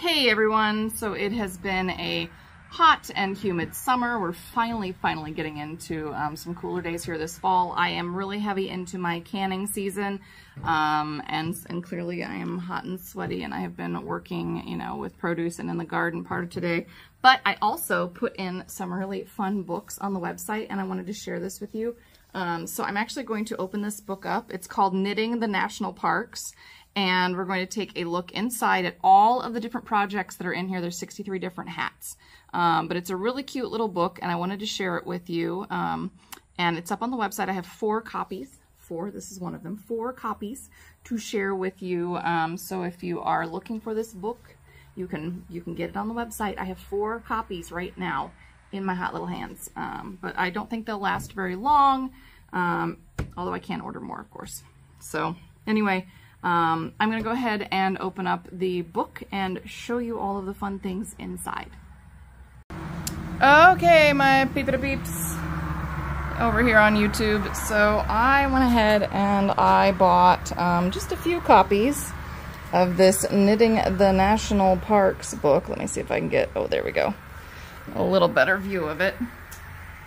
Hey everyone, so it has been a hot and humid summer. We're finally getting into some cooler days here this fall. I am really heavy into my canning season, and clearly I am hot and sweaty, and I have been working, with produce and in the garden part of today. But I also put in some really fun books on the website, and I wanted to share this with you. So I'm actually going to open this book up. It's called Knitting the National Parks. And we're going to take a look inside at all of the different projects that are in here. There's 63 different hats. But it's a really cute little book, and I wanted to share it with you. And it's up on the website. I have 4 copies. This is one of them. 4 copies to share with you. So if you are looking for this book, you can get it on the website. I have 4 copies right now in my hot little hands. But I don't think they'll last very long, although I can order more, of course. So anyway, I'm going to go ahead and open up the book and show you all of the fun things inside. Okay, my peeps over here on YouTube. So I went ahead and I bought just a few copies of this Knitting the National Parks book. Let me see if I can get, oh, there we go, a little better view of it.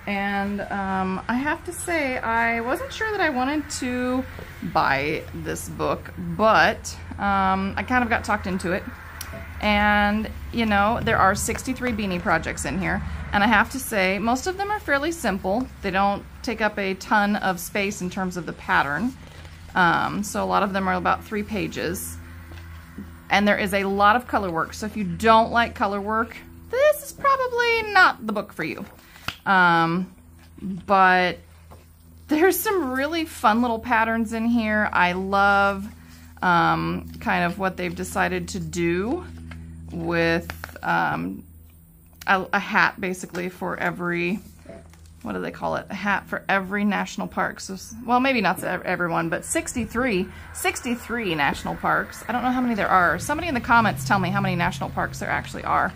And I have to say, I wasn't sure that I wanted to buy this book, but I kind of got talked into it. And, there are 63 beanie projects in here. And I have to say, most of them are fairly simple. They don't take up a ton of space in terms of the pattern. So a lot of them are about 3 pages. And there is a lot of color work. So if you don't like color work, this is probably not the book for you. But there's some really fun little patterns in here. I love kind of what they've decided to do with a hat basically for every, what do they call it? A hat for every national park. So, well, maybe not everyone, but 63 national parks. I don't know how many there are. Somebody in the comments tell me how many national parks there actually are.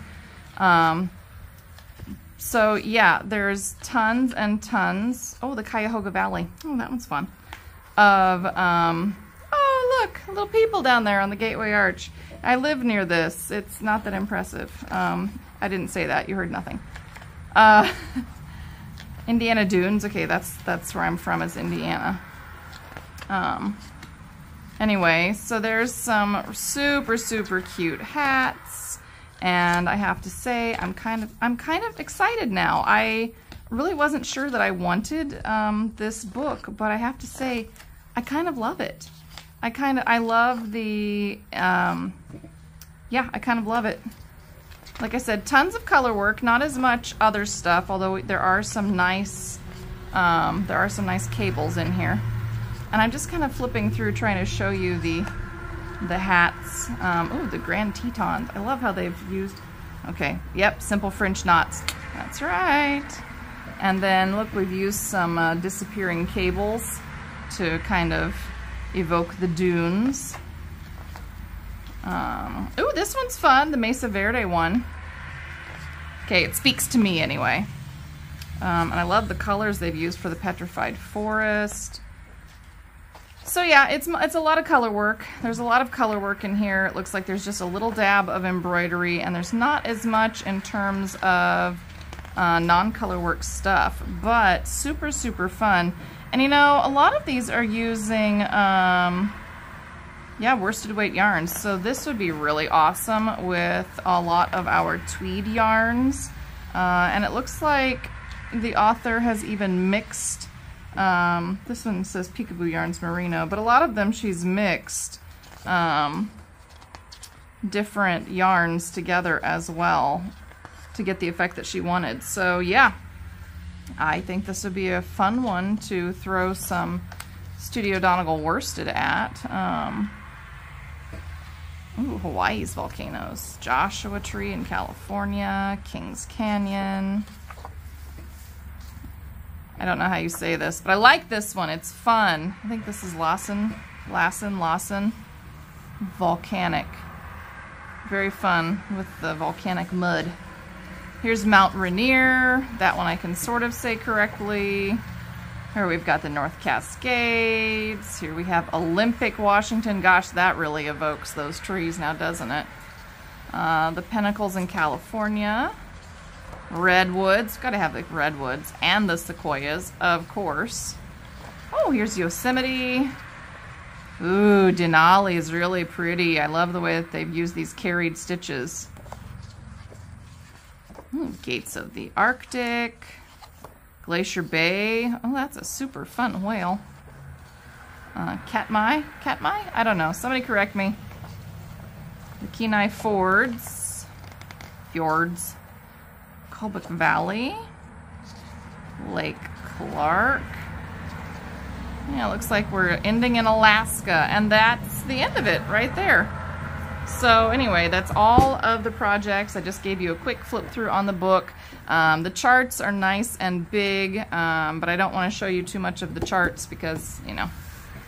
So yeah, there's tons and tons. Oh, the Cuyahoga Valley. Oh, that one's fun. Of, oh look, little people down there on the Gateway Arch. I live near this. It's not that impressive. I didn't say that. You heard nothing. Indiana Dunes. Okay, that's where I'm from, is Indiana. Anyway, so there's some super cute hats. And I have to say, I'm kind of excited now. I really wasn't sure that I wanted this book, but I have to say, I kind of love it. I love the, yeah, I kind of love it. Like I said, tons of color work, not as much other stuff, although there are some nice cables in here. And I'm just kind of flipping through trying to show you the hats. Oh, the Grand Tetons. I love how they've used, okay, yep, simple French knots. That's right. And then look, we've used some disappearing cables to kind of evoke the dunes. Oh, this one's fun, the Mesa Verde one. Okay, it speaks to me anyway. And I love the colors they've used for the petrified forest. So yeah, it's a lot of color work. There's a lot of color work in here. It looks like there's just a little dab of embroidery, and there's not as much in terms of non-color work stuff, but super fun. And a lot of these are using, yeah, worsted weight yarns. So this would be really awesome with a lot of our tweed yarns. And it looks like the author has even mixed, this one says Peekaboo Yarns Merino, but a lot of them she's mixed different yarns together as well to get the effect that she wanted. So yeah, I think this would be a fun one to throw some Studio Donegal worsted at. Ooh, Hawaii's volcanoes. Joshua Tree in California, Kings Canyon. I don't know how you say this, but I like this one. It's fun. I think this is Lawson. Volcanic. Very fun with the volcanic mud. Here's Mount Rainier. That one I can sort of say correctly. Here we've got the North Cascades. Here we have Olympic Washington. Gosh, that really evokes those trees now, doesn't it? The Pinnacles in California. Redwoods, gotta have the redwoods, and the sequoias, of course. Oh, here's Yosemite. Ooh, Denali is really pretty. I love the way that they've used these carried stitches. Ooh, Gates of the Arctic. Glacier Bay. Oh, that's a super fun whale. Katmai? Katmai? I don't know. Somebody correct me. The Kenai Fjords. Colebrook Valley. Lake Clark. Yeah, it looks like we're ending in Alaska, and that's the end of it right there. So anyway, that's all of the projects. I just gave you a quick flip through on the book. The charts are nice and big, but I don't want to show you too much of the charts because, you know,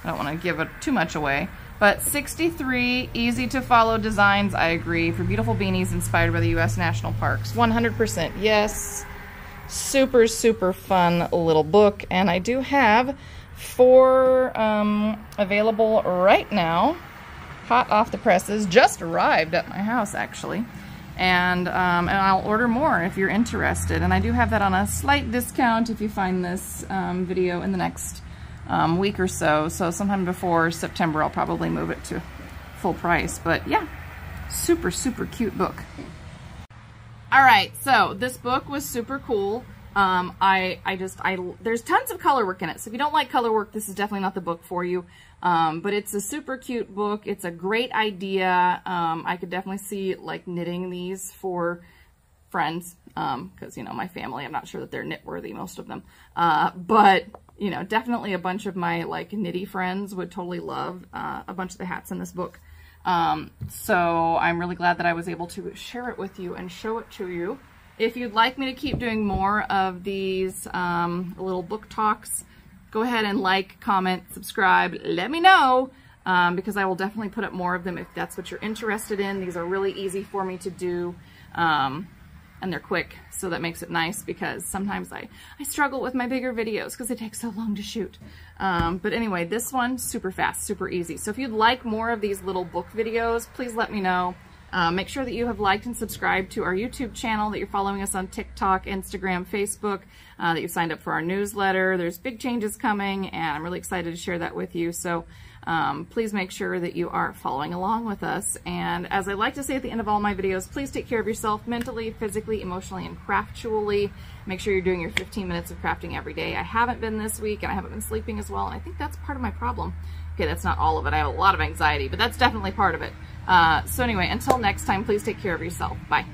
I don't want to give it too much away. But 63 easy to follow designs, I agree, for beautiful beanies inspired by the U.S. National Parks. 100% yes. Super, super fun little book. And I do have 4 available right now. Hot off the presses. Just arrived at my house, actually. And I'll order more if you're interested. And I do have that on a slight discount if you find this video in the next week or so. So sometime before September, I'll probably move it to full price. But yeah, super, super cute book. All right, so this book was super cool. There's tons of color work in it. So if you don't like color work, this is definitely not the book for you. But it's a super cute book. It's a great idea. I could definitely see like knitting these for friends. Cause you know, my family, I'm not sure that they're knit worthy, most of them. But you know, definitely a bunch of my like knitty friends would totally love, a bunch of the hats in this book. So I'm really glad that I was able to share it with you and show it to you. If you'd like me to keep doing more of these little book talks, go ahead and like, comment, subscribe, let me know, because I will definitely put up more of them if that's what you're interested in. These are really easy for me to do, and they're quick, so that makes it nice because sometimes I struggle with my bigger videos because it takes so long to shoot. But anyway, this one, super fast, super easy. So if you'd like more of these little book videos, please let me know. Make sure that you have liked and subscribed to our YouTube channel, that you're following us on TikTok, Instagram, Facebook, that you've signed up for our newsletter. There's big changes coming, and I'm really excited to share that with you. So please make sure that you are following along with us. And as I like to say at the end of all my videos, please take care of yourself mentally, physically, emotionally, and craftually. Make sure you're doing your 15 minutes of crafting every day. I haven't been this week, and I haven't been sleeping as well, and I think that's part of my problem. Okay, that's not all of it. I have a lot of anxiety, but that's definitely part of it. So anyway, until next time, please take care of yourself. Bye.